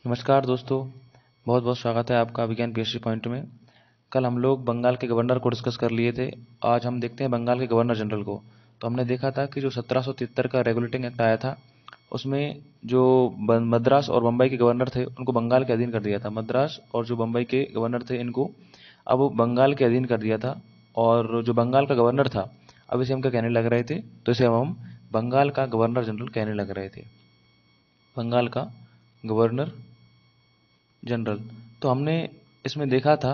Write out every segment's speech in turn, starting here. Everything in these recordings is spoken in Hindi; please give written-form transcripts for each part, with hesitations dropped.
नमस्कार दोस्तों, बहुत बहुत स्वागत है आपका विज्ञान पीएससी पॉइंट में। कल हम लोग बंगाल के गवर्नर को डिस्कस कर लिए थे। आज हम देखते हैं बंगाल के गवर्नर जनरल को। तो हमने देखा था कि जो 1773 का रेगुलेटिंग एक्ट आया था, उसमें जो मद्रास और बम्बई के गवर्नर थे उनको बंगाल के अधीन कर दिया था। मद्रास और जो बम्बई के गवर्नर थे इनको अब बंगाल के अधीन कर दिया था। और जो बंगाल का गवर्नर था, अब इसे हम क्या कहने लग रहे थे, तो इसे हम बंगाल का गवर्नर जनरल कहने लग रहे थे। बंगाल का गवर्नर जनरल। तो हमने इसमें देखा था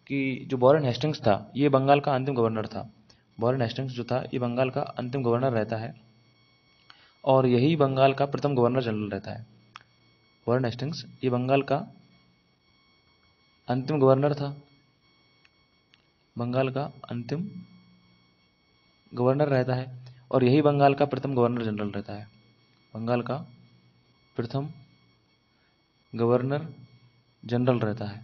कि जो वॉरेन हेस्टिंग्स था ये बंगाल का अंतिम गवर्नर था। वॉरेन हेस्टिंग्स जो था ये बंगाल का अंतिम गवर्नर रहता है और यही बंगाल का प्रथम गवर्नर जनरल रहता है। वॉरेन हेस्टिंग्स ये बंगाल का अंतिम गवर्नर था, बंगाल का अंतिम गवर्नर रहता है और यही बंगाल का प्रथम गवर्नर जनरल रहता है। बंगाल का प्रथम गवर्नर जनरल रहता है।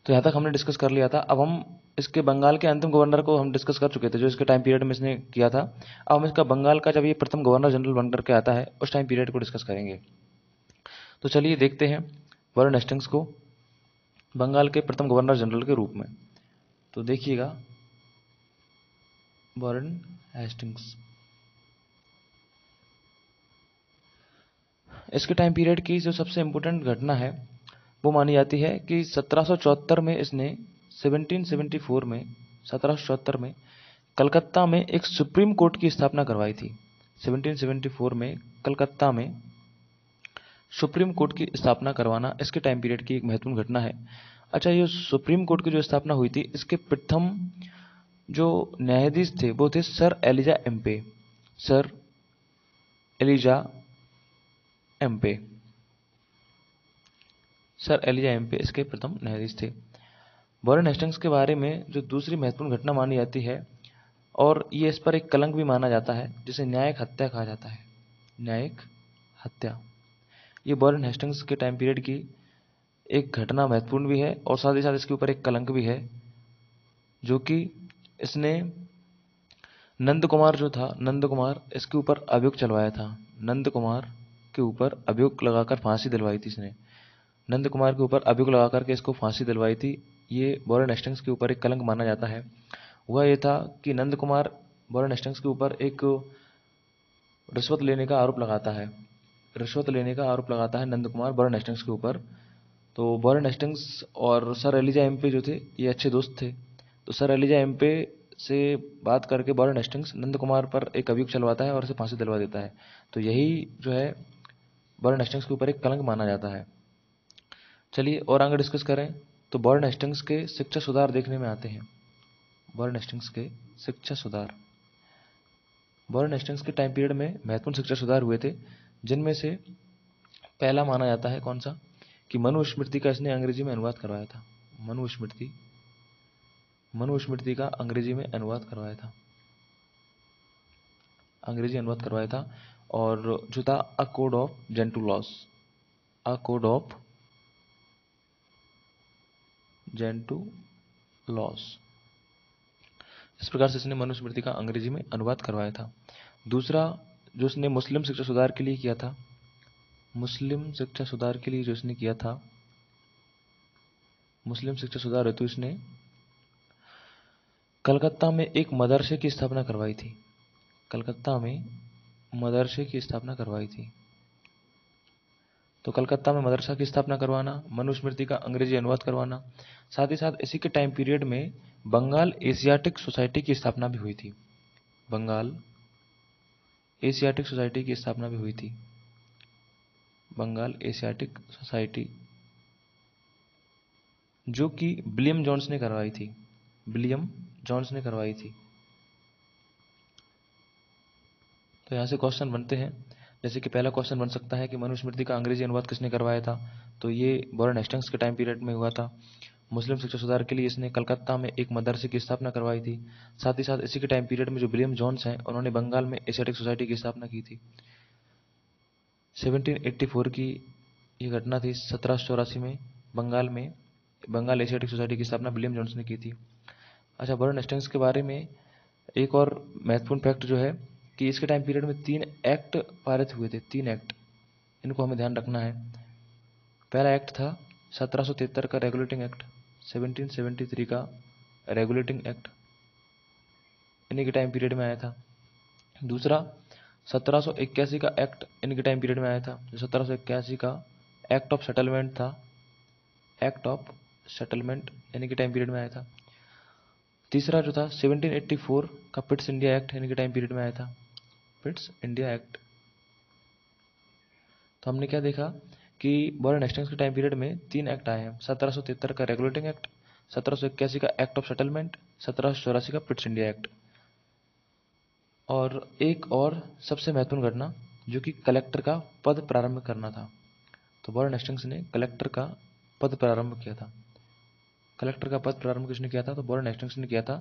तो यहाँ तक हमने डिस्कस कर लिया था। अब हम इसके बंगाल के अंतिम गवर्नर को हम डिस्कस कर चुके थे, जो इसके टाइम पीरियड में इसने किया था। अब हम इसका बंगाल का जब ये प्रथम गवर्नर जनरल बन करके आता है उस टाइम पीरियड को डिस्कस करेंगे। तो चलिए देखते हैं वॉरेन हेस्टिंग्स को बंगाल के प्रथम गवर्नर जनरल के रूप में। तो देखिएगा वॉरेन हेस्टिंग्स, इसके टाइम पीरियड की जो सबसे इम्पोर्टेंट घटना है वो मानी जाती है कि 1774 में इसने 1774 में कलकत्ता में एक सुप्रीम कोर्ट की स्थापना करवाई थी। 1774 में कलकत्ता में सुप्रीम कोर्ट की स्थापना करवाना इसके टाइम पीरियड की एक महत्वपूर्ण घटना है। अच्छा, ये सुप्रीम कोर्ट की जो स्थापना हुई थी इसके प्रथम जो न्यायाधीश थे वो थे sir Elijah Impey. Sir Elijah Impey, sir Elijah Impey इसके प्रथम न्यायाधीश थे। वॉरेन हेस्टिंग्स के बारे में जो दूसरी महत्वपूर्ण घटना मानी जाती है और ये इस पर एक कलंक भी माना जाता है जिसे न्यायिक हत्या कहा जाता है। न्यायिक हत्या, ये वॉरेन हेस्टिंग्स के टाइम पीरियड की एक घटना महत्वपूर्ण भी है और साथ ही साथ इसके ऊपर एक कलंक भी है, जो कि इसने नंद कुमार जो था, नंद कुमार इसके ऊपर अभियोग चलवाया था। नंद कुमार के ऊपर अभियोग लगाकर फांसी दिलवाई थी इसने। नंद कुमार के ऊपर अभियोग लगा करके इसको फांसी दिलवाई थी। ये वॉरेन हेस्टिंग्स के ऊपर एक कलंक माना जाता है। हुआ ये था कि नंद कुमार वॉरेन हेस्टिंग्स के ऊपर एक रिश्वत लेने का आरोप लगाता है। रिश्वत लेने का आरोप लगाता है नंद कुमार वॉरेन हेस्टिंग्स के ऊपर। तो वॉरेन हेस्टिंग्स और सर एलिजा एम्पे जो थे ये अच्छे दोस्त थे। तो सर एलिजा एम्पे से बात करके वॉरेन हेस्टिंग्स नंद कुमार पर एक अभियोग चलवाता है और उसे फांसी दिलवा देता है। तो यही जो है वॉरेन हेस्टिंग्स के ऊपर एक कलंक माना जाता है। चलिए और आगे डिस्कस करें तो वॉरेन हेस्टिंग्स के शिक्षा सुधार देखने में आते हैं। वॉरेन हेस्टिंग्स के शिक्षा सुधार, वॉरेन हेस्टिंग्स के टाइम पीरियड में महत्वपूर्ण शिक्षा सुधार हुए थे, जिनमें से पहला माना जाता है कौन सा, कि मनुस्मृति का इसने अंग्रेजी में अनुवाद करवाया था। मनुस्मृति, मनुस्मृति का अंग्रेजी में अनुवाद करवाया था, अंग्रेजी अनुवाद करवाया था। और जो था a code of Gentoo loss, a code of Gentoo loss, इस प्रकार से इसने मनुस्मृति का अंग्रेजी में अनुवाद करवाया था। दूसरा जो इसने मुस्लिम शिक्षा सुधार के लिए किया था, मुस्लिम शिक्षा सुधार के लिए जो इसने किया था, मुस्लिम शिक्षा सुधार हेतु इसने कलकत्ता में एक मदरसे की स्थापना करवाई थी। कलकत्ता में मदरसे की स्थापना करवाई थी। तो कलकत्ता में मदरसा की स्थापना करवाना, मनुस्मृति का अंग्रेजी अनुवाद करवाना, साथ ही साथ इसी के टाइम पीरियड में बंगाल एशियाटिक सोसाइटी की स्थापना भी हुई थी। बंगाल एशियाटिक सोसाइटी की स्थापना भी हुई थी। बंगाल एशियाटिक सोसाइटी जो कि विलियम जोन्स ने करवाई थी। विलियम जोन्स ने करवाई थी। तो यहाँ से क्वेश्चन बनते हैं, जैसे कि पहला क्वेश्चन बन सकता है कि मनुस्मृति का अंग्रेजी अनुवाद किसने करवाया था, तो ये वॉरेन हेस्टिंग्स के टाइम पीरियड में हुआ था। मुस्लिम शिक्षा सुधार के लिए इसने कलकत्ता में एक मदरसे की स्थापना करवाई थी। साथ ही साथ इसी के टाइम पीरियड में जो विलियम जोन्स हैं उन्होंने बंगाल में एशियाटिक सोसाइटी की स्थापना की थी। 1784 की ये घटना थी। 1784 में बंगाल एशियाटिक सोसाइटी की स्थापना विलियम जोन्स ने की थी। अच्छा, वॉरेन हेस्टिंग्स के बारे में एक और महत्वपूर्ण फैक्ट जो है कि इसके टाइम पीरियड में 3 एक्ट पारित हुए थे। 3 एक्ट, इनको हमें ध्यान रखना है। पहला एक्ट था 1773 का रेगुलेटिंग एक्ट, 1773 का रेगुलेटिंग एक्ट इन्हीं के टाइम पीरियड में आया था। दूसरा 1781 का एक्ट इनके टाइम पीरियड में आया था, जो 1781 का एक्ट ऑफ सेटलमेंट था, एक्ट ऑफ सेटलमेंट इनके टाइम पीरियड में आया था। तीसरा जो था 1784 का पिट्स इंडिया एक्ट इनके टाइम पीरियड में आया था, पिट्स इंडिया एक्ट। तो हमने क्या देखा कि वॉरेन हेस्टिंग्स के टाइम पीरियड में 3 एक्ट आए हैं, 1773 का रेगुलेटिंग एक्ट, 1781 का एक्ट ऑफ सेटलमेंट, 1784 का पिट्स इंडिया एक्ट। और एक और सबसे महत्वपूर्ण घटना जो कि कलेक्टर का पद प्रारंभ करना था। तो वॉरेन हेस्टिंग्स ने कलेक्टर का पद प्रारंभ किया था। कलेक्टर का पद प्रारंभ किसने किया था? तो वॉरेन हेस्टिंग्स ने किया था,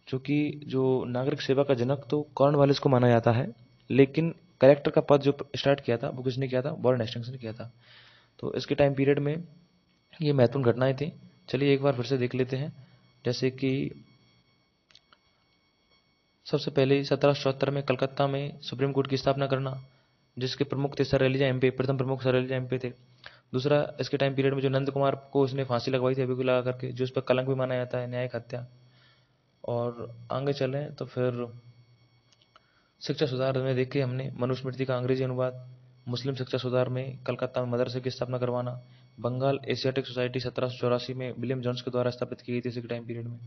जो कि जो नागरिक सेवा का जनक तो कॉर्नवालिस को माना जाता है, लेकिन कलेक्टर का पद जो स्टार्ट किया था वो किसने किया था? वॉरेन हेस्टिंग्स ने किया था। तो इसके टाइम पीरियड में ये महत्वपूर्ण घटनाएं थी। चलिए एक बार फिर से देख लेते हैं। जैसे कि सबसे पहले 1774 में कलकत्ता में सुप्रीम कोर्ट की स्थापना करना, जिसके प्रमुख थे सर एलिजा एम्पे, प्रथम प्रमुख सर एलिजा एम्पे थे। दूसरा, इसके टाइम पीरियड में जो नंद कुमार को उसने फांसी लगवाई थी अभी को लगा करके, जो उस पर कलंक भी माना जाता है, न्यायिक हत्या। और आगे चलें तो फिर शिक्षा सुधार में देखे हमने मनुस्मृति का अंग्रेजी अनुवाद, मुस्लिम शिक्षा सुधार में कलकत्ता में मदरसे की स्थापना करवाना, बंगाल एशियाटिक सोसाइटी 1784 में विलियम जोन्स के द्वारा स्थापित की गई थी इसी के टाइम पीरियड में।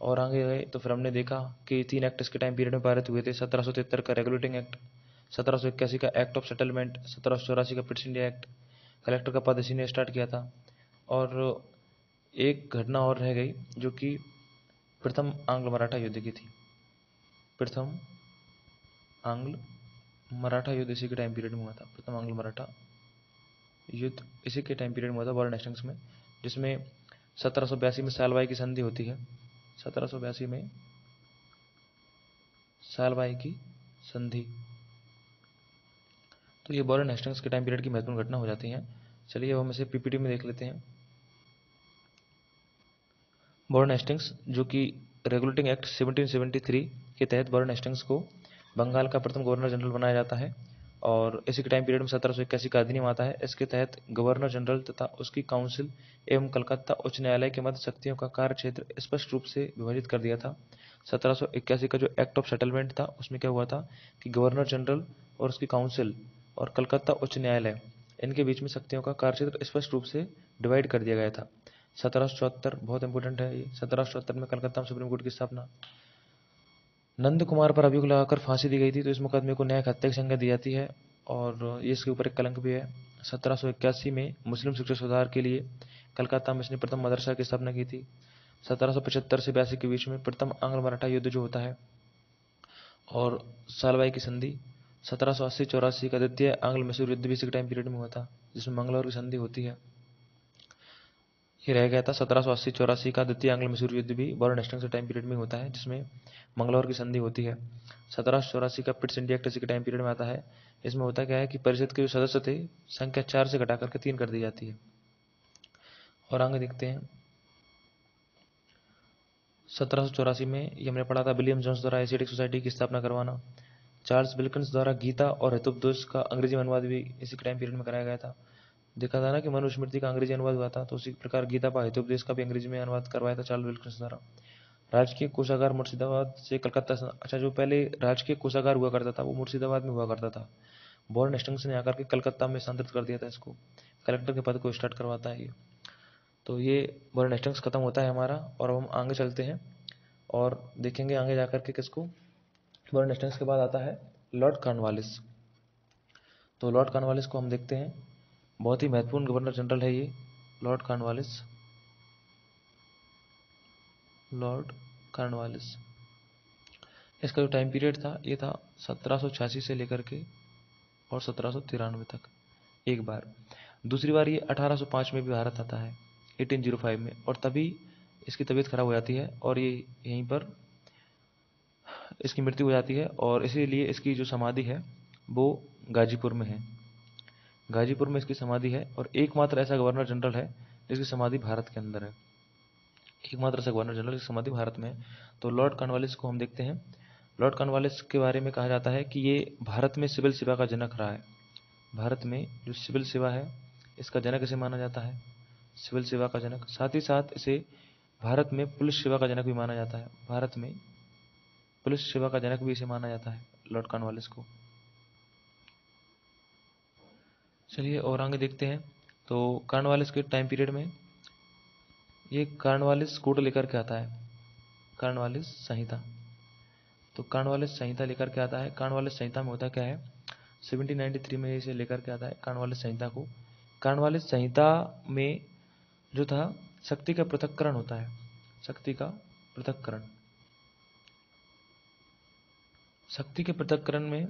और आगे गए तो फिर हमने देखा कि 3 एक्ट इसके टाइम पीरियड में पारित हुए थे, 1773 का रेगुलेटिंग एक्ट, 1781 का एक्ट ऑफ सेटलमेंट, 1784 का पिट्स इंडिया एक्ट। कलेक्टर का पद इसी ने स्टार्ट किया था। और एक घटना और रह गई जो कि प्रथम आंग्ल मराठा युद्ध की थी। प्रथम आंग्ल मराठा युद्ध इसी के टाइम पीरियड में हुआ था। प्रथम आंग्ल मराठा युद्ध इसी के टाइम पीरियड में हुआ था वॉरेन हेस्टिंग्स में, जिसमें 1782 में सालबाई की संधि होती है। 1782 में सालबाई की संधि। तो ये वॉरेन हेस्टिंग्स के टाइम पीरियड की महत्वपूर्ण घटना हो जाती हैं। चलिए अब हम इसे पीपीटी में देख लेते हैं। वॉरेन हेस्टिंग्स जो कि रेगुलेटिंग एक्ट 1773 के तहत वॉरेन हेस्टिंग्स को बंगाल का प्रथम गवर्नर जनरल बनाया जाता है। और इसी के टाइम पीरियड में 1781 का अधिनियम आता है। इसके तहत गवर्नर जनरल तथा उसकी काउंसिल एवं कलकत्ता उच्च न्यायालय के मध्य शक्तियों का कार्य क्षेत्र स्पष्ट रूप से विभाजित कर दिया था। 1781 का जो एक्ट ऑफ सेटलमेंट था उसमें क्या हुआ था कि गवर्नर जनरल और उसकी काउंसिल और कलकत्ता उच्च न्यायालय इनके बीच में शक्तियों का कार्य क्षेत्र स्पष्ट रूप से डिवाइड कर दिया गया था। 1774 बहुत इंपॉर्टेंट है ये। 1774 में कलकत्ता में सुप्रीम कोर्ट की स्थापना। नंद कुमार पर अभियोग लगाकर फांसी दी गई थी, तो इस मुकदमे को न्यायिक हत्या की संज्ञा दी जाती है और ये इसके ऊपर एक कलंक भी है। 1781 में मुस्लिम शिक्षा सुधार के लिए कलकत्ता में इसने प्रथम मदरसा की स्थापना की थी। 1775 से 82 के बीच में प्रथम आंग्ल मराठा युद्ध जो होता है और सालबाई की संधि। 1780-84 का द्वितीय आंग्ल मैसूर युद्ध भी इसी टाइम पीरियड में हुआ था, जिसमें मंगलौर की संधि होती है। ये रह गया था 1780-84 का द्वितीय आंग्ल मैसूर युद्ध भी वॉरेन हेस्टिंग्स के टाइम पीरियड में होता है, जिसमें मंगलौर की संधि होती है। 1784 का पिट्स इंडिया एक्ट इसी के टाइम पीरियड में आता है। इसमें होता क्या है कि परिषद के जो सदस्य थे संख्या 4 से घटा करके 3 कर दी जाती है। और आगे देखते हैं 1784 में ये हमने पढ़ा था विलियम जोन्स द्वारा एशियाटिक सोसाइटी की स्थापना करवाना। चार्ल्स विल्किंस द्वारा गीता और हितोपदेश का अंग्रेजी अनुवाद भी इसी टाइम पीरियड में कराया गया था। देखा था ना कि मनुस्मृति का अंग्रेजी अनुवाद हुआ था, तो उसी प्रकार गीता का हितोपदेश का भी अंग्रेजी में अनुवाद करवाया था चार्ल्स विल्किंस द्वारा। राजकीय कोषागार मुर्शिदाबाद से कलकत्ता। अच्छा, जो पहले राजकीय कोषागार हुआ करता था वो मुर्शिदाबाद में हुआ करता था। वॉरेन हेस्टिंग्स ने आकर के कलकत्ता में स्थानांतरित कर दिया था इसको। कलेक्टर के पद को स्टार्ट करवाता है ये। तो ये वॉरेन हेस्टिंग्स खत्म होता है हमारा, और अब हम आगे चलते हैं और देखेंगे आगे जाकर के किसको। वॉरेन हेस्टिंग्स के बाद आता है लॉर्ड कॉर्नवालिस। तो लॉर्ड कॉर्नवालिस को हम देखते हैं, बहुत ही महत्वपूर्ण गवर्नर जनरल है ये लॉर्ड कॉर्नवालिस। लॉर्ड कॉर्नवालिस, इसका जो टाइम पीरियड था ये था 1786 से लेकर के और 1793 तक एक बार। दूसरी बार ये 1805 में भी भारत आता है, 1805 में, और तभी इसकी तबीयत खराब हो जाती है और ये यहीं पर इसकी मृत्यु हो जाती है। और इसीलिए इसकी जो समाधि है वो गाजीपुर में है। गाजीपुर में इसकी समाधि है और एकमात्र ऐसा गवर्नर जनरल है जिसकी समाधि भारत के अंदर है। एकमात्र ऐसा गवर्नर जनरल जिसकी समाधि भारत में है। तो लॉर्ड कॉर्नवालिस को हम देखते हैं। लॉर्ड कॉर्नवालिस के बारे में कहा जाता है कि ये भारत में सिविल सेवा का जनक रहा है। भारत में जो सिविल सेवा है इसका जनक इसे माना जाता है, सिविल सेवा का जनक। साथ ही साथ इसे भारत में पुलिस सेवा का जनक भी माना जाता है, भारत में पुलिस सेवा का जनक भी इसे माना जाता है, लॉर्ड कॉर्नवालिस को। चलिए और आगे देखते हैं। तो कॉर्नवालिस के टाइम पीरियड में ये कॉर्नवालिस कोड लेकर के आता है, कॉर्नवालिस संहिता। तो कॉर्नवालिस संहिता लेकर के आता है। कॉर्नवालिस संहिता में होता क्या है, 1793 में इसे लेकर के आता है कॉर्नवालिस संहिता को। कॉर्नवालिस संहिता में जो था शक्ति का पृथक्करण होता है, शक्ति का पृथक्करण। शक्ति के पृथक्करण में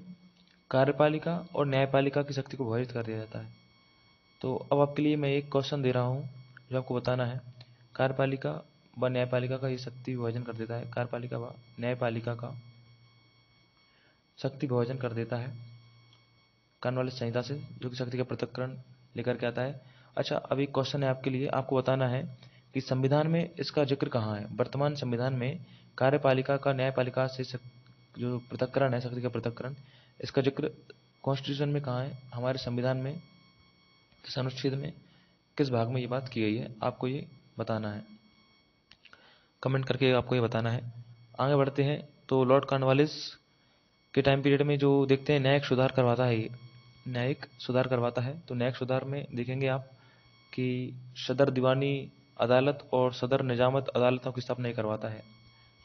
कार्यपालिका और न्यायपालिका की शक्ति को विभाजित कर दिया जाता है। तो अब आपके लिए मैं एक क्वेश्चन दे रहा हूँ जो आपको बताना है। कार्यपालिका व न्यायपालिका का ये शक्ति विभाजन कर देता है, कार्यपालिका व न्यायपालिका का शक्ति विभाजन कर देता है कॉर्नवालिस संहिता से, जो कि शक्ति का पृथक्करण लेकर के आता है। अच्छा, अब एक क्वेश्चन है आपके लिए, आपको बताना है कि संविधान में इसका जिक्र कहाँ है। वर्तमान संविधान में कार्यपालिका का न्यायपालिका से जो पृथक्करण है, शक्ति का पृथक्करण, इसका जिक्र कॉन्स्टिट्यूशन में कहाँ है, हमारे संविधान में किस अनुच्छेद में, किस भाग में ये बात की गई है, आपको ये बताना है, कमेंट करके आपको ये बताना है। आगे बढ़ते हैं। तो लॉर्ड कॉर्नवालिस के टाइम पीरियड में जो देखते हैं न्यायिक सुधार करवाता है, ये न्यायिक सुधार करवाता है। तो न्यायिक सुधार में देखेंगे आप कि सदर दीवानी अदालत और सदर निजामत अदालतों की स्थापना ये करवाता है।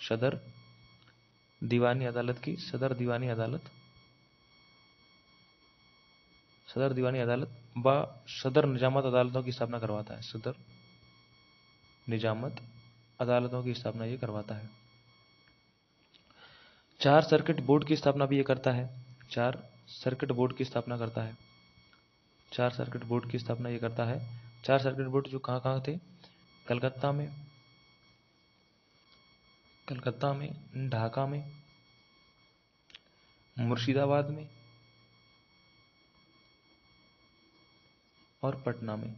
सदर दीवानी अदालत की, सदर दीवानी अदालत, सदर दीवानी अदालत व सदर निजामत अदालतों की स्थापना करवाता है, सदर निजामत अदालतों की स्थापना ये करवाता है। 4 सर्किट बोर्ड की स्थापना भी ये करता है, 4 सर्किट बोर्ड की स्थापना करता है, 4 सर्किट बोर्ड की स्थापना ये करता है। 4 सर्किट बोर्ड जो कहाँ कहाँ थे, कलकत्ता में, कलकत्ता में, ढाका में, मुर्शिदाबाद में और पटना में।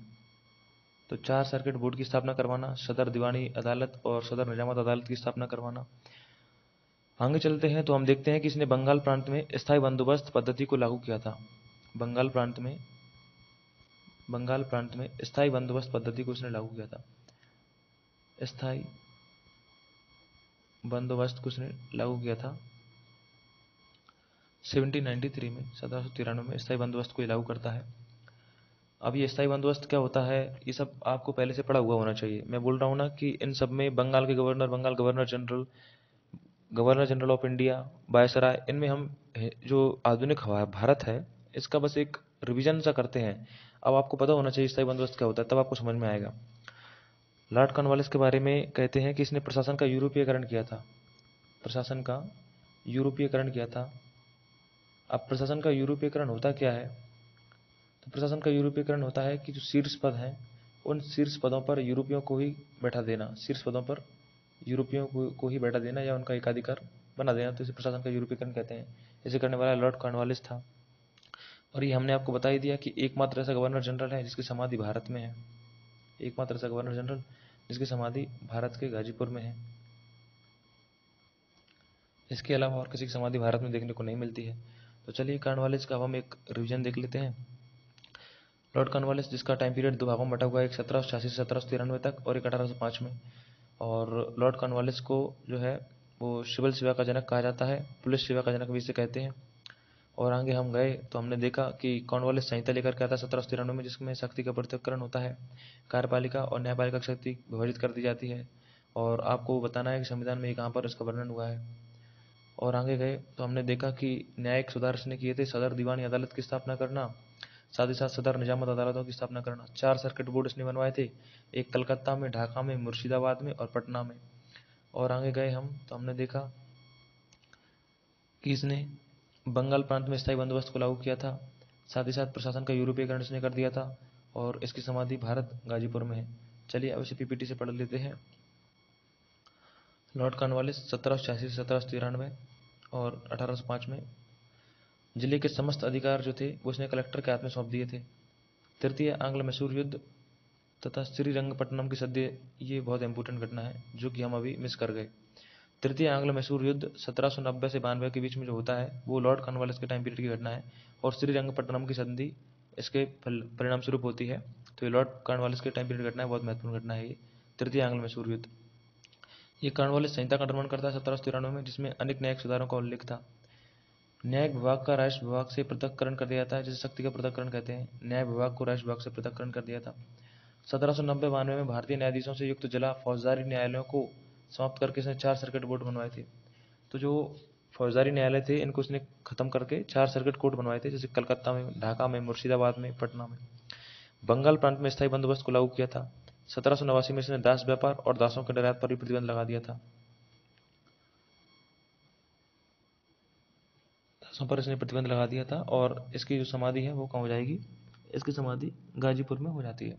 तो 4 सर्किट बोर्ड की स्थापना करवाना, सदर दीवानी अदालत और सदर निजामत अदालत की स्थापना करवाना। आगे चलते हैं तो हम देखते हैं कि इसने बंगाल प्रांत में स्थायी बंदोबस्त पद्धति को लागू किया था। बंगाल प्रांत में स्थायी बंदोबस्त पद्धति को इसने लागू किया था, स्थायी बंदोबस्त को इसने लागू किया था 1793 में, 1793 में स्थायी बंदोबस्त को लागू करता है। अब ये स्थायी बंदोबस्त क्या होता है, ये सब आपको पहले से पढ़ा हुआ होना चाहिए। मैं बोल रहा हूँ ना कि इन सब में बंगाल के governor, Bengal governor general, governor general of India, viceroy, इनमें हम जो आधुनिक भारत है इसका बस एक रिवीजन सा करते हैं। अब आपको पता होना चाहिए स्थायी बंदोबस्त क्या होता है, तब आपको समझ में आएगा। लॉर्ड कॉर्नवालिस के बारे में कहते हैं कि इसने प्रशासन का यूरोपीयकरण किया था, प्रशासन का यूरोपीयकरण किया था। अब प्रशासन का यूरोपीयकरण होता क्या है, तो प्रशासन का यूरोपीयकरण होता है कि जो शीर्ष पद हैं उन शीर्ष पदों पर यूरोपियों को ही बैठा देना, शीर्ष पदों पर यूरोपियों को ही बैठा देना या उनका एकाधिकार बना देना, तो इसे प्रशासन का यूरोपीयकरण कहते हैं। इसे करने वाला लॉर्ड कॉर्नवालिस था। और ये हमने आपको बता ही दिया कि एकमात्र ऐसा गवर्नर जनरल है जिसकी समाधि भारत में है, एकमात्र ऐसा गवर्नर जनरल जिसकी समाधि भारत के गाजीपुर में है। इसके अलावा और किसी की समाधि भारत में देखने को नहीं मिलती है। तो चलिए कॉर्नवालिस का हम एक रिवीजन देख लेते हैं। लॉर्ड कॉर्नवालिस जिसका टाइम पीरियड 2 भागों में बटा हुआ है, एक 1786 से 1793 तक और एक 1805 में। और लॉर्ड कॉर्नवालिस को जो है वो सिविल सेवा का जनक कहा जाता है, पुलिस सेवा का जनक भी इसे कहते हैं। और आगे हम गए तो हमने देखा कि कॉर्नवालिस संहिता लेकर के आता है 1793 में, जिसमें शक्ति का पृथक्करण होता है, कार्यपालिका और न्यायपालिका की शक्ति विभाजित कर दी जाती है। और आपको बताना है कि संविधान में कहाँ पर इसका वर्णन हुआ है। और आगे गए तो हमने देखा कि न्यायिक सुधार इसने किए थे, सदर दीवानी अदालत की स्थापना करना, साथ ही साथ सदर निजामत अदालतों की स्थापना करना। 4 सर्किट बोर्ड इसने बनवाए थे, एक कलकत्ता में, ढाका में, मुर्शिदाबाद में और पटना में। और आगे गए हम तो हमने देखा कि इसने बंगाल प्रांत में स्थायी बंदोबस्त को लागू किया था, साथ ही साथ प्रशासन का यूरोपीयकरण इसने कर दिया था और इसकी समाधि भारत गाजीपुर में है। चलिए अब इसे पीपीटी से पढ़ लेते हैं। लॉर्ड कॉर्नवालिस 1786 से 1793 और 1805 में जिले के समस्त अधिकार जो थे वो उसने कलेक्टर के हाथ में सौंप दिए थे। तृतीय आंग्ल मैसूर युद्ध तथा श्रीरंगपट्टनम की सद्य, ये बहुत इंपॉर्टेंट घटना है जो कि हम अभी मिस कर गए। तृतीय आंग्ल मैसूर युद्ध 1790 से 92 के बीच में जो होता है वो लॉर्ड कॉर्नवालिस के टाइम पीरियड की घटना है। और श्रीरंगपट्टनम की संधि इसके परिणाम स्वरूप होती है। तो ये लॉर्ड कॉर्नवालिस के टाइम पीरियड घटना है, बहुत महत्वपूर्ण घटना है ये। तृतीय एंग्लो मैसूर युद्ध, ये कॉर्नवालिस संहिता का निर्माण करता है 1793 में, जिसमें अनेक न्यायिक सुधारों का उल्लेख था। न्यायिक विभाग का राष्ट्र विभाग से पृथक्करण कर दिया था, जिसे शक्ति का पृथक्करण कहते हैं। न्याय विभाग को राष्ट्र विभाग से पृथक्करण कर दिया था। 1790-92 में भारतीय न्यायाधीशों से युक्त जिला फौजदारी न्यायालयों को समाप्त करके इसने 4 सर्किट बोर्ड बनवाए थे। तो जो फौजदारी न्यायालय थे इनको इसने खत्म करके 4 सर्किट कोर्ट बनवाए थे, जैसे कलकत्ता में, ढाका में, मुर्शिदाबाद में, पटना में। बंगाल प्रांत में स्थायी बंदोबस्त को लागू किया था। 1789 में इसने दास व्यापार और दासों के निर्यात पर भी प्रतिबंध लगा दिया था। दासों पर इसने प्रतिबंध लगा दिया था। और इसकी जो समाधि है वो कहाँ हो जाएगी, इसकी समाधि गाजीपुर में हो जाती है।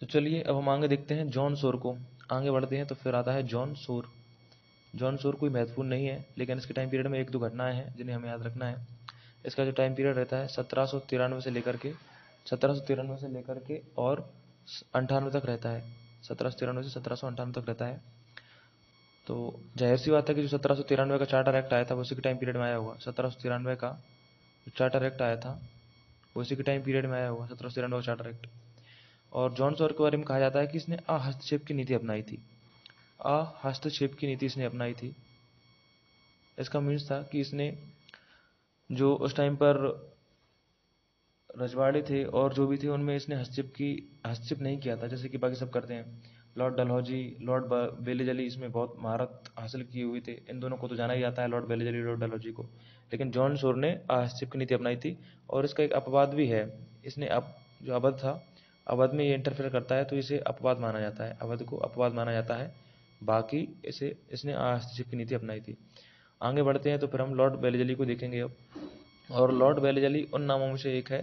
तो चलिए अब हम आगे देखते हैं जॉन सोर को। आगे बढ़ते हैं तो फिर आता है जॉन सोर। जॉन सोर कोई महत्वपूर्ण नहीं है, लेकिन इसके टाइम पीरियड में 1-2 घटनाएं हैं जिन्हें हमें याद रखना है। इसका जो टाइम पीरियड रहता है 1793 से लेकर के और 98 तक रहता है। 1793 से 1798 तक रहता है। तो जाहिर सी बात है कि जो 1793 का चार्टर एक्ट आया था वो उसी के टाइम पीरियड में आया होगा। 1793 का जो चार्टर एक्ट आया था वो उसी के टाइम पीरियड में आया होगा, 1793 का चार्टर एक्ट। और जॉन सॉर के बारे में कहा जाता है कि इसने अहस्तक्षेप की नीति अपनाई थी। अहस्तक्षेप की नीति इसने अपनाई थी। इसका मीन्स था कि इसने जो उस टाइम पर रजवाड़े थे और जो भी थे उनमें इसने हस्तक्षेप नहीं किया था, जैसे कि बाकी सब करते हैं। लॉर्ड डलहौजी, लॉर्ड बेलेजली इसमें बहुत महारत हासिल किए हुए थे। इन दोनों को तो जाना ही जाता है, लॉर्ड बेलेजली, लॉर्ड डलहौजी को। लेकिन जॉन शोर ने हस्तक्षेप की नीति अपनाई थी। और इसका एक अपवाद भी है। इसने जो अवध था, अवध में ये इंटरफेयर करता है तो इसे अपवाद माना जाता है, अवध को अपवाद माना जाता है। बाकी इसने हस्तक्षेप की नीति अपनाई थी। आगे बढ़ते हैं तो फिर हम लॉर्ड बेलेजली को देखेंगे अब। और लॉर्ड बेलेजली उन नामों में से एक है,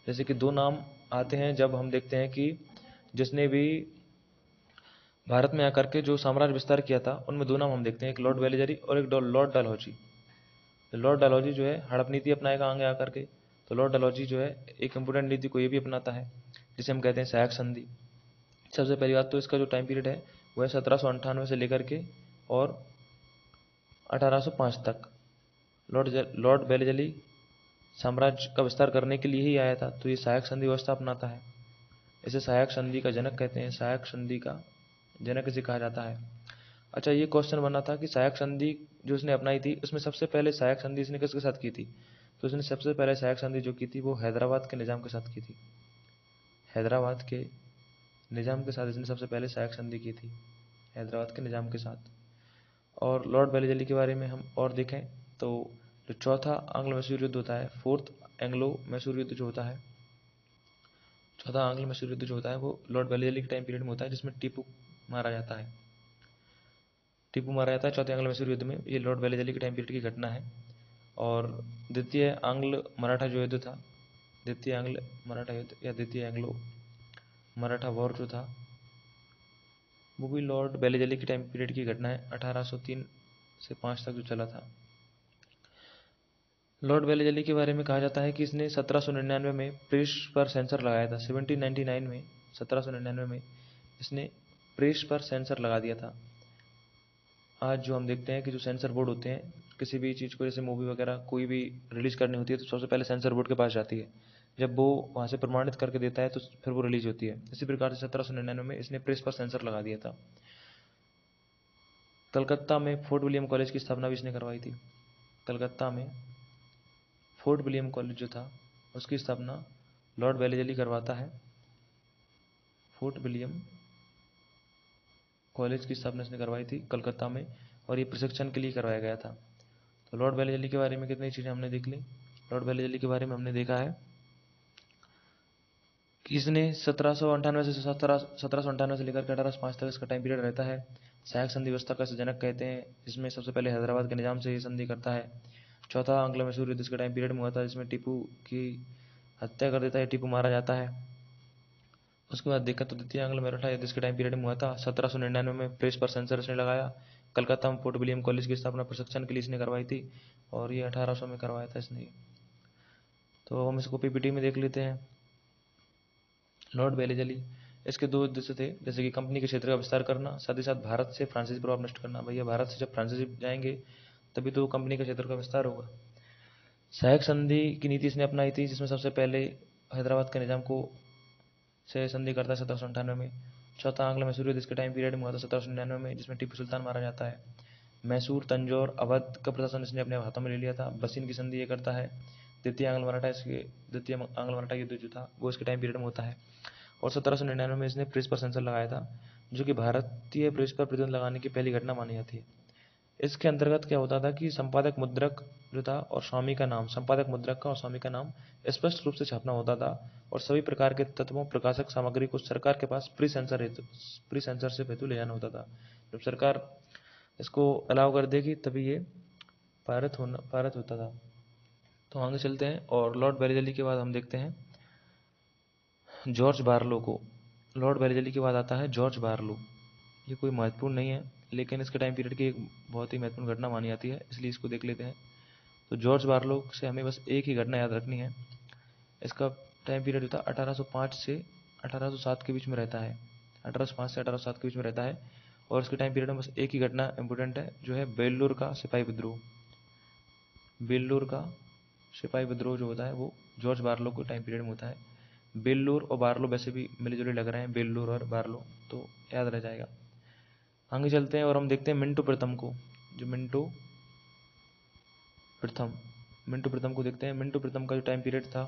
जैसे कि 2 नाम आते हैं जब हम देखते हैं कि जिसने भी भारत में आकर के जो साम्राज्य विस्तार किया था उनमें 2 नाम हम देखते हैं, एक लॉर्ड बेलेजली और एक लॉर्ड डलहौजी। लॉर्ड डलहौजी जो है हड़प नीति अपनाएगा आगे आकर के। तो लॉर्ड डलहौजी जो है एक इंपोर्टेंट नीति को ये भी अपनाता है जिसे हम कहते हैं सहायक संधि। सबसे पहली बात तो इसका जो टाइम पीरियड है वह 1798 से लेकर के और 1805 तक। लॉर्ड बेलेजली साम्राज्य का विस्तार करने के लिए ही आया था, तो ये सहायक संधि व्यवस्था अपनाता है। इसे सहायक संधि का जनक कहते हैं, सहायक संधि का जनक इसे कहा जाता है। अच्छा, ये क्वेश्चन बना था कि सहायक संधि जो इसने अपनाई थी उसमें सबसे पहले सहायक संधि इसने किसके साथ की थी। तो इसने सबसे पहले सहायक संधि जो की थी वो हैदराबाद के निजाम के साथ की थी। हैदराबाद के निजाम के साथ इसने सबसे पहले सहायक संधि की थी, हैदराबाद के निजाम के साथ। और लॉर्ड बेलेजली के बारे में हम और देखें तो जो चौथा आंग्लो मैसूर युद्ध होता है, 4th एंग्लो मैसूर युद्ध जो होता है, चौथा आंग्लो मैसूर युद्ध जो होता है वो लॉर्ड बेलेजली के टाइम पीरियड में होता है, जिसमें टीपू मारा जाता है। टीपू मारा जाता है चौथे आंग्लो मैसूर युद्ध में। ये लॉर्ड बेलेजली के टाइम पीरियड की घटना है। और द्वितीय आंग्ल मराठा जो युद्ध था, द्वितीय आंग्ल मराठा युद्ध या द्वितीय एंग्लो मराठा वॉर जो था वो भी लॉर्ड बेलेजली के टाइम पीरियड की घटना है, 1803 से 5 तक जो चला था। लॉर्ड बेलेजली के बारे में कहा जाता है कि इसने 1799 में प्रेस पर सेंसर लगाया था। 1799 में 1799 में इसने प्रेस पर सेंसर लगा दिया था। आज जो हम देखते हैं कि जो सेंसर बोर्ड होते हैं किसी भी चीज़ को, जैसे मूवी वगैरह कोई भी रिलीज करनी होती है तो सबसे पहले सेंसर बोर्ड के पास जाती है। जब वो वहाँ से प्रमाणित करके देता है तो फिर वो रिलीज होती है। इसी प्रकार से 1799 में इसने प्रेस पर सेंसर लगा दिया था। कलकत्ता में फोर्ट विलियम कॉलेज की स्थापना भी इसने करवाई थी। कलकत्ता में फोर्ट विलियम कॉलेज जो था उसकी स्थापना लॉर्ड बेलेजली करवाता है। फोर्ट विलियम कॉलेज की स्थापना इसने करवाई थी कलकत्ता में, और ये प्रशिक्षण के लिए करवाया गया था। तो लॉर्ड बेलेजली के बारे में कितनी चीज़ें हमने देख ली। लॉर्ड बेलेजली के बारे में हमने देखा है कि इसने 1798 से लेकर के 1805 तक इसका टाइम पीरियड रहता है। सहायक संधि व्यवस्था का जनक कहते हैं, इसमें सबसे पहले हैदराबाद के निजाम से ये संधि करता है। चौथा आंग्लो मैसूर युद्ध इसका टाइम पीरियड में हुआ था, जिसमें टीपू की हत्या कर देता है, टीपू मारा जाता है। उसके बाद देखा तो द्वितीय आंग्लो मराठा युद्ध इसके टाइम पीरियड में हुआ था। 1799 में प्रेस पर सेंसर इसने लगाया। कलकत्ता में फोर्ट विलियम कॉलेज की स्थापना प्रशिक्षण के लिए इसने करवाई थी, और ये 1800 में करवाया था इसने। तो हम इसको पीपीटी में देख लेते हैं। लॉर्ड बेलेजली, इसके 2 उद्देश्य थे, जैसे कि कंपनी के क्षेत्र का विस्तार करना, साथ ही साथ भारत से फ्रांसीसी प्रभाव नष्ट करना। भैया भारत से जब फ्रांसीसी जाएंगे तभी तो कंपनी के क्षेत्र का विस्तार होगा। सहायक संधि की नीति इसने अपनाई थी, जिसमें सबसे पहले हैदराबाद के निजाम को से संधि करता है 1798 में। चौथा आंग्ल मैसूरी इसके टाइम पीरियड में हुआ था 1799 में, जिसमें टीपू सुल्तान मारा जाता है। मैसूर, तंजौर, अवध का प्रशासन इसने अपने हाथों में ले लिया था। बसीन की संधि ये करता है। द्वितीय आंग्ल मराठा युद्ध जो था वो इसके टाइम पीरियड में होता है। और 1799 में इसने प्रेस पर सेंसर लगाया था, जो कि भारतीय प्रेस पर प्रतिबंध लगाने की पहली घटना मानी जाती है। इसके अंतर्गत क्या होता था कि संपादक मुद्रक जो था और स्वामी का नाम, संपादक मुद्रक का और स्वामी का नाम स्पष्ट रूप से छापना होता था, और सभी प्रकार के तत्वों, प्रकाशक सामग्री को सरकार के पास प्री सेंसरशिप हेतु ले जाना होता था। जब सरकार इसको अलाउ कर देगी तभी ये पारित होता था। तो आगे चलते हैं और लॉर्ड बेलीजली के बाद हम देखते हैं जॉर्ज बार्लो को। लॉर्ड बेलीजली के बाद आता है जॉर्ज बार्लो। ये कोई महत्वपूर्ण नहीं है, लेकिन इसके टाइम पीरियड की एक बहुत ही महत्वपूर्ण घटना मानी जाती है, इसलिए इसको देख लेते हैं। तो जॉर्ज बार्लो से हमें बस एक ही घटना याद रखनी है। इसका टाइम पीरियड जो था 1805 से 1807 के बीच में रहता है। 1805 से 1807 के बीच में रहता है, और इसके टाइम पीरियड में बस एक ही घटना इंपॉर्टेंट है, जो है बेल्लूर का सिपाही विद्रोह। बेल्लूर का सिपाही विद्रोह जो होता है वो जॉर्ज बार्लो के टाइम पीरियड में होता है। बेल्लूर और बार्लो वैसे भी मिले जुले लग रहे हैं, बेल्लूर और बार्लो, तो याद रह जाएगा। आगे चलते हैं और हम देखते हैं मिंटो प्रथम को। जो मिंटो प्रथम को देखते हैं। मिंटो प्रथम का जो टाइम पीरियड था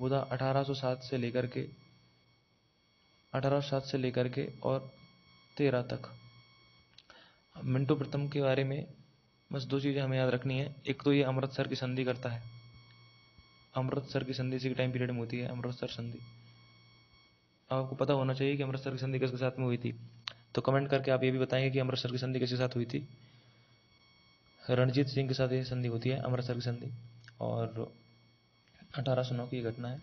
वो था 1807 से लेकर के और 13 तक। मिंटो प्रथम के बारे में बस दो चीज़ें हमें याद रखनी है। एक तो ये अमृतसर की संधि करता है। अमृतसर की संधि इसी के टाइम पीरियड में होती है, अमृतसर संधि। आपको पता होना चाहिए कि अमृतसर की संधि किसके साथ में हुई थी, तो कमेंट करके आप ये भी बताएंगे कि अमृतसर की संधि किसके साथ हुई थी। रणजीत सिंह के साथ ये संधि होती है, अमृतसर की संधि, और 1809 की घटना है।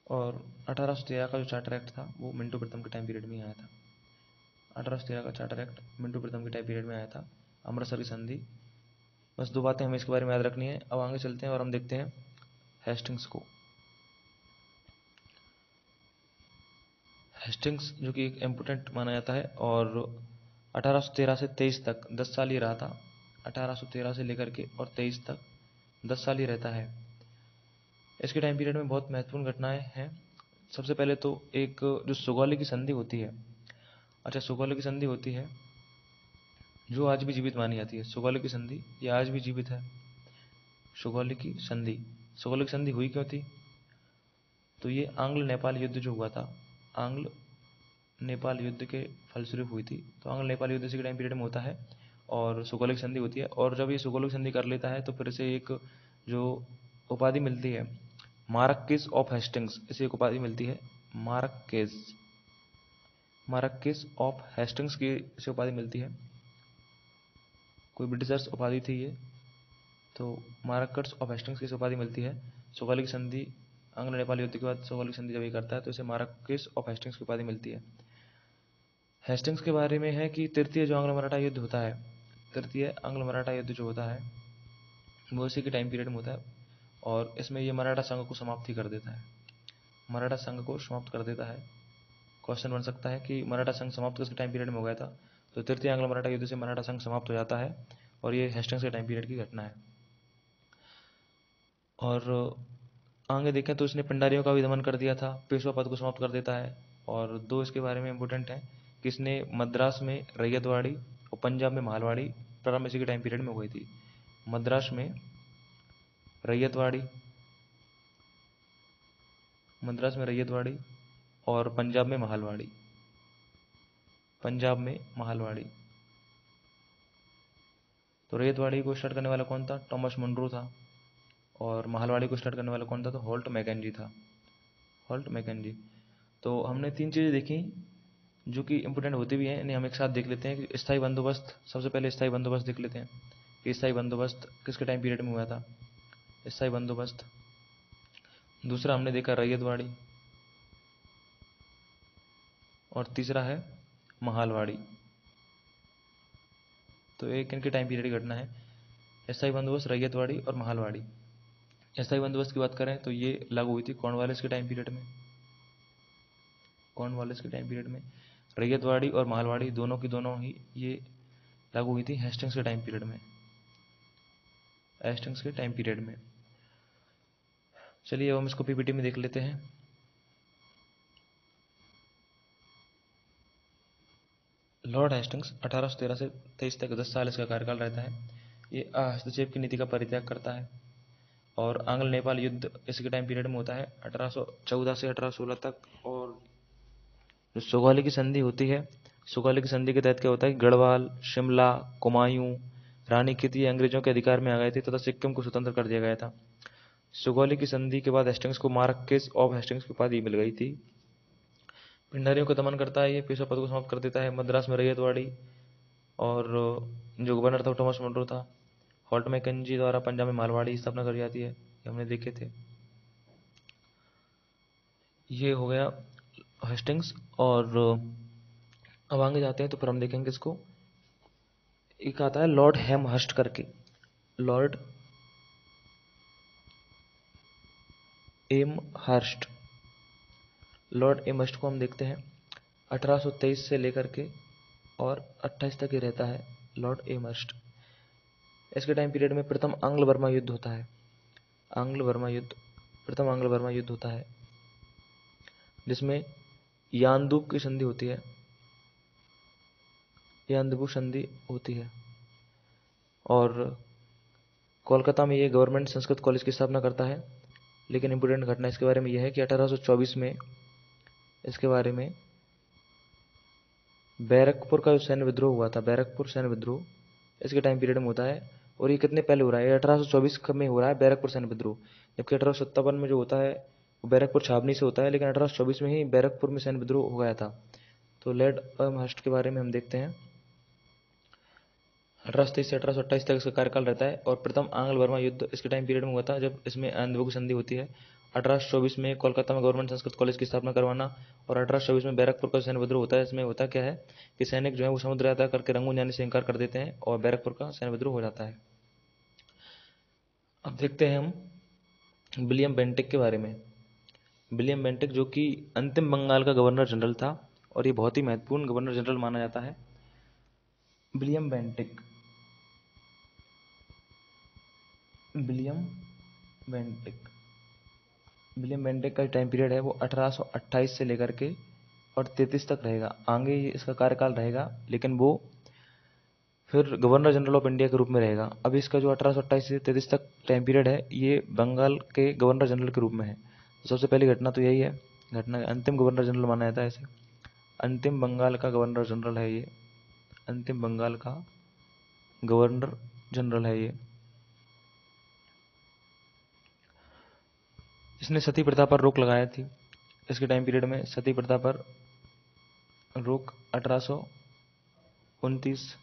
और 1813 का जो चार्टर एक्ट था वो मिंटो प्रथम के टाइम पीरियड में आया था। 1813 का चार्टर एक्ट मिंटो प्रथम के टाइम पीरियड में आया था। अमृतसर की संधि, बस दो बातें हमें इसके बारे में याद रखनी है। अब आगे चलते हैं और हम देखते हैं हेस्टिंग्स को। हेस्टिंग्स जो कि एक इम्पोर्टेंट माना जाता है, और 1813 से 23 तक 10 साल ही रहा था। 1813 से लेकर के और 23 तक 10 साल ही रहता है। इसके टाइम पीरियड में बहुत महत्वपूर्ण घटनाएं हैं। सबसे पहले तो एक जो सुगौली की संधि होती है, सुगौली की संधि होती है जो आज भी जीवित मानी जाती है। सुगौली की संधि ये आज भी जीवित है। सुगौली की संधि हुई क्यों थी? तो ये आंग्ल नेपाल युद्ध जो हुआ था, आंग्ल नेपाल युद्ध के फलस्वरूप हुई थी। तो आंग्ल नेपाल युद्ध इसी के टाइम पीरियड में होता है और सुगौलिक संधि होती है। और जब ये सुगौलिक संधि कर लेता है तो फिर इसे एक जो उपाधि मिलती है मारक्किस ऑफ हेस्टिंग्स, इसे एक उपाधि मिलती है मारक्किस ऑफ हेस्टिंग्स की इसे उपाधि मिलती है। कोई ब्रिटिशर्स उपाधि थी ये, तो मारक्किस ऑफ हेस्टिंग्स की उपाधि मिलती है। सुगौलिक संधि, आंग्ल नेपाल युद्ध के बाद सुगौलिक संधि जब ये करता है तो इसे मारक्किस ऑफ हेस्टिंग्स की उपाधि मिलती है। हेस्टिंग्स के बारे में है कि तृतीय जो आंग्ल मराठा युद्ध होता है, तृतीय आंग्ल मराठा युद्ध जो होता है वो इसी के टाइम पीरियड में होता है, और इसमें ये मराठा संघ को समाप्ति कर देता है। मराठा संघ को समाप्त कर देता है। क्वेश्चन बन सकता है कि मराठा संघ समाप्त किसके टाइम पीरियड में हो गया था? तो तृतीय आंग्ल मराठा युद्ध से मराठा संघ समाप्त हो जाता है, और ये हेस्टिंग्स के टाइम पीरियड की घटना है। और आगे देखें तो इसने पिंडारियों का भी दमन कर दिया था, पेशवा पद को समाप्त कर देता है। और दो इसके बारे में इंपॉर्टेंट है कि इसने मद्रास में रैयतवाड़ी और पंजाब में मालवाड़ी प्रारंभ इसी के टाइम पीरियड में हुई थी। मद्रास में रैयतवाड़ी और पंजाब में महालवाड़ी। तो रैयतवाड़ी को स्टार्ट करने वाला कौन था? टॉमस मुनरो था। और महालवाड़ी को स्टार्ट करने वाला कौन था? तो होल्ट मैकेंजी था। तो हमने तीन चीज़ें देखी जो कि इंपॉर्टेंट होती भी हैं, इन्हें हम एक साथ देख लेते हैं। कि स्थायी बंदोबस्त, सबसे पहले स्थायी बंदोबस्त देख लेते हैं कि स्थायी बंदोबस्त किसके टाइम पीरियड में हुआ था। स्थायी बंदोबस्त। दूसरा हमने देखा रैयतवाड़ी, और तीसरा है महालवाड़ी। तो एक इनके टाइम पीरियड की घटना है, स्थायी बंदोबस्त, रैयतवाड़ी और महालवाड़ी। स्थायी बंदोबस्त की बात करें तो ये लागू हुई थी कॉर्नवालिस के टाइम पीरियड में। रैयतवाड़ी और महालवाड़ी दोनों की दोनों ही ये लागू हुई थी हेस्टिंग्स के टाइम पीरियड में। हेस्टिंग्स के टाइम पीरियड में। चलिए अब हम इसको पीपीटी में देख लेते हैं। लॉर्ड हेस्टिंग्स 1813 से 23 तक 10 साल इसका कार्यकाल रहता है। ये हस्तक्षेप की नीति का परित्याग करता है और आंग्ल नेपाल युद्ध इसके टाइम पीरियड में होता है 1814 से 1816 तक। और जो सुगौली की संधि होती है, सुगौली की संधि के तहत क्या होता है कि गढ़वाल, शिमला, कुमायूं, रानीखेत ये अंग्रेजों के अधिकार में आ गए थे तथा सिक्किम को स्वतंत्र कर दिया गया था। सुगौली की संधि के बाद हेस्टिंग्स को मार्क्वेस ऑफ हेस्टिंग्स की उपाधि मिल गई थी। पिंडारियों का दमन करता है, ये पेशवा पद को समाप्त कर देता है। मद्रास में रैयतवाड़ी और जो गवर्नर था थॉमस मुनरो था। हॉल्ट मैकेंजी द्वारा पंजाब में मारवाड़ी की स्थापना करी जाती है, ये हमने देखे थे। ये हो गया हेस्टिंग्स। और अब आगे जाते हैं तो फिर हम देखेंगे इसको। एक आता है लॉर्ड हेमहर्स्ट करके, लॉर्ड एमहर्स्ट। लॉर्ड एमहर्स्ट को हम देखते हैं 1823 से लेकर के और 28 तक ही रहता है लॉर्ड एमहर्स्ट। इसके टाइम पीरियड में प्रथम आंग्ल बर्मा युद्ध होता है। आंग्ल बर्मा युद्ध, प्रथम आंग्ल बर्मा युद्ध होता है जिसमें यानदूब की संधि होती है, यानदूब संधि होती है। और कोलकाता में ये गवर्नमेंट संस्कृत कॉलेज की स्थापना करता है। लेकिन इंपॉर्टेंट घटना इसके बारे में यह है कि 1824 में इसके बारे में बैरकपुर का जो सैन्य विद्रोह हुआ था, बैरकपुर सैन्य विद्रोह इसके टाइम पीरियड में होता है। और ये कितने पहले हो रहा है? 1824 में हो रहा है बैरकपुर सैन्य विद्रोह, जबकि 1857 में जो होता है वो बैरकपुर छावनी से होता है, लेकिन 1824 में ही बैरकपुर में सैन्य विद्रोह हो गया था। तो लॉर्ड एमहर्स्ट के बारे में हम देखते हैं। 1823 से 1828 तक इसका कार्यकाल रहता है और प्रथम आंग्ल बर्मा युद्ध इसके टाइम पीरियड में हुआ था, जब इसमें आनंदबुक संधि होती है। 1824 में कोलकाता में गवर्नमेंट संस्कृत कॉलेज की स्थापना करवाना और 1824 में बैरकपुर का सैन्य विद्रोह होता है। इसमें होता क्या है कि सैनिक जो है वो समुद्र यात्रा करके रंगून जाने से इनकार कर देते हैं और बैरकपुर का सैन्य विद्रोह हो जाता है। अब देखते हैं हम विलियम बेंटिक के बारे में। विलियम बेंटिक जो कि अंतिम बंगाल का गवर्नर जनरल था और ये बहुत ही महत्वपूर्ण गवर्नर जनरल माना जाता है। William Bentinck, William Bentinck, William Bentinck का टाइम पीरियड है वो 1828 से लेकर के और 33 तक रहेगा। आगे इसका कार्यकाल रहेगा, लेकिन वो फिर गवर्नर जनरल ऑफ इंडिया के रूप में रहेगा। अभी इसका जो 1828 से 33 तक टाइम पीरियड है ये बंगाल के गवर्नर जनरल के रूप में है। तो सबसे पहली घटना तो यही है, घटना अंतिम गवर्नर जनरल माना जाता है इसे। अंतिम बंगाल का गवर्नर जनरल है ये, अंतिम बंगाल का गवर्नर जनरल है ये। इसने सती प्रथा पर रोक लगाई थी। इसके टाइम पीरियड में सती प्रथा पर रोक 1829।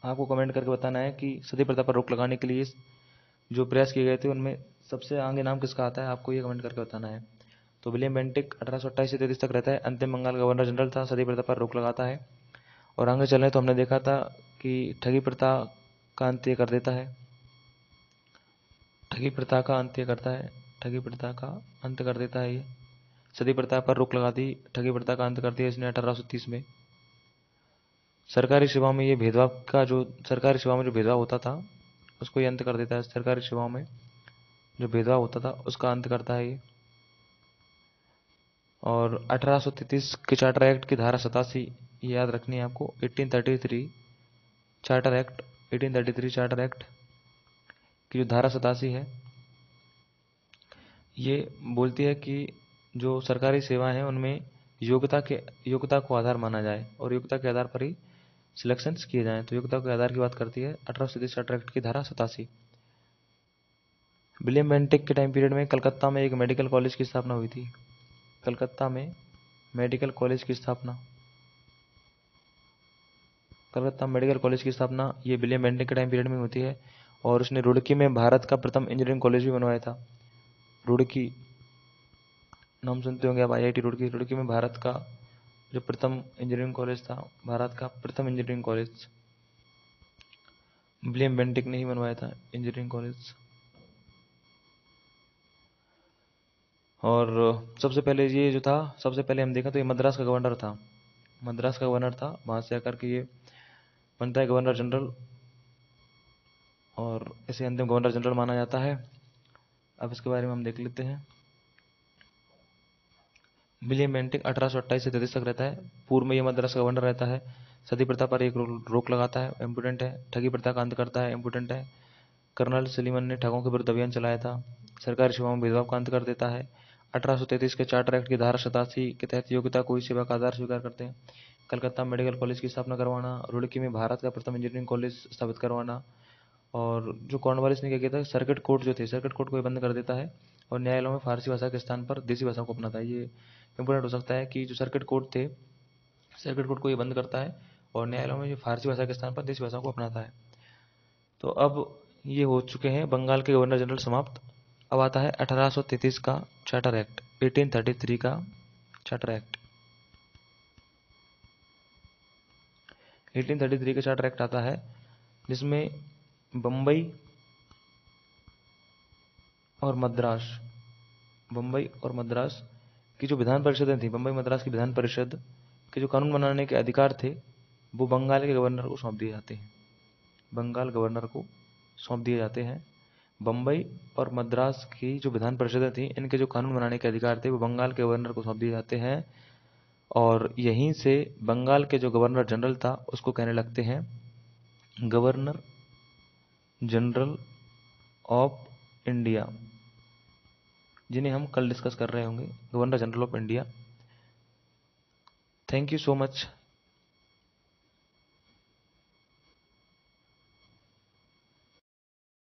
आपको कमेंट करके बताना है कि सती प्रथा पर रोक लगाने के लिए जो प्रयास किए गए थे उनमें सबसे आगे नाम किसका आता है, आपको ये कमेंट करके बताना है। तो विलियम बेंटिक 1828 से 33 तक रहता है, अंतिम बंगाल का गवर्नर जनरल था, सती प्रथा पर रोक लगाता है। और आगे चलें तो हमने देखा था कि ठगी प्रथा का अंत ये कर देता है, ठगी प्रथा का अंत ये करता है, ठगी प्रथा का अंत कर देता है ये। सती प्रथा पर रोक लगा दी, ठगी प्रथा का अंत कर दिया इसने 1830 में। सरकारी सेवाओं में ये भेदभाव का जो सरकारी सेवाओं में जो भेदभाव होता था उसको ये अंत कर देता है। सरकारी सेवाओं में जो भेदभाव होता था उसका अंत करता है ये। और 1833 के चार्टर एक्ट की धारा 87 ये याद रखनी है आपको। 1833 चार्टर एक्ट, 1833 चार्टर एक्ट की जो धारा 87 है ये बोलती है कि जो सरकारी सेवाएं हैं उनमें योग्यता को आधार माना जाए और योग्यता के आधार पर ही सिलेक्शंस किए जाएं। तो योग्यता के आधार की बात करती है 1833 चार्टर एक्ट की धारा 87। विलियम बेंटिक के टाइम पीरियड में कलकत्ता में एक मेडिकल कॉलेज की स्थापना हुई थी। कलकत्ता में मेडिकल कॉलेज की स्थापना, कलकत्ता मेडिकल कॉलेज की स्थापना ये विलियम बेंटिक के टाइम पीरियड में होती है। और उसने रुड़की में भारत का प्रथम इंजीनियरिंग कॉलेज भी बनवाया था। रुड़की नाम सुनते होंगे आप, आईआईटी रुड़की। रुड़की में भारत का जो प्रथम इंजीनियरिंग कॉलेज था, भारत का प्रथम इंजीनियरिंग कॉलेज विलियम बेंटिक ने ही बनवाया था, इंजीनियरिंग कॉलेज। और सबसे पहले ये जो था, सबसे पहले हम देखा तो ये मद्रास का गवर्नर था, मद्रास का गवर्नर था। वहाँ से आकर के ये बनता है गवर्नर जनरल। और इसे अंतिम गवर्नर जनरल माना जाता है। अब इसके बारे में हम देख लेते हैं। विलियम बेंटिक 1828 से 33 तक रहता है। पूर्व में यह मद्रास का गवर्नर रहता है। सती प्रथा पर एक रोक लगाता है, इम्पोर्टेंट है। ठगी प्रथा का अंत करता है, इम्पोर्टेंट है। कर्नल सलीमन ने ठगों के विरुद्ध अभियान चलाया था। सरकारी सेवाओं में भेदभाव का अंत कर देता है। 1833 के चार्टर एक्ट की धारा 87 के तहत योग्यता कोई सेवा का आधार स्वीकार करते हैं। कलकत्ता मेडिकल कॉलेज की स्थापना करवाना, रुड़की में भारत का प्रथम इंजीनियरिंग कॉलेज स्थापित करवाना। और जो कॉर्नवालिस ने क्या किया था, सर्किट कोर्ट जो थे, सर्किट कोर्ट को ये बंद कर देता है और न्यायालयों में फारसी भाषा के स्थान पर देसी भाषा को अपनाता है। ये इंपोर्टेंट हो सकता है कि जो सर्किट कोर्ट थे, सर्किट कोर्ट को ये बंद करता है और न्यायालयों में ये फारसी भाषा के स्थान पर देसी भाषा को अपनाता है। तो अब ये हो चुके हैं बंगाल के गवर्नर जनरल समाप्त। अब आता है 1833 का चार्टर एक्ट, 1833 का चार्टर एक्ट। 1833 का चार्टर एक्ट आता है जिसमें बम्बई और मद्रास की जो विधान परिषदें थी, बम्बई मद्रास की विधान परिषद के जो कानून बनाने के अधिकार थे वो बंगाल के गवर्नर को सौंप दिए जाते हैं। बंगाल गवर्नर को सौंप दिए जाते हैं। बम्बई और मद्रास की जो विधान परिषदें थी, इनके जो कानून बनाने के अधिकार थे वो बंगाल के गवर्नर को सौंप दिए जाते हैं। और यहीं से बंगाल के जो गवर्नर जनरल था उसको कहने लगते हैं गवर्नर जनरल ऑफ इंडिया, जिन्हें हम कल डिस्कस कर रहे होंगे, governor general of India. Thank you so much.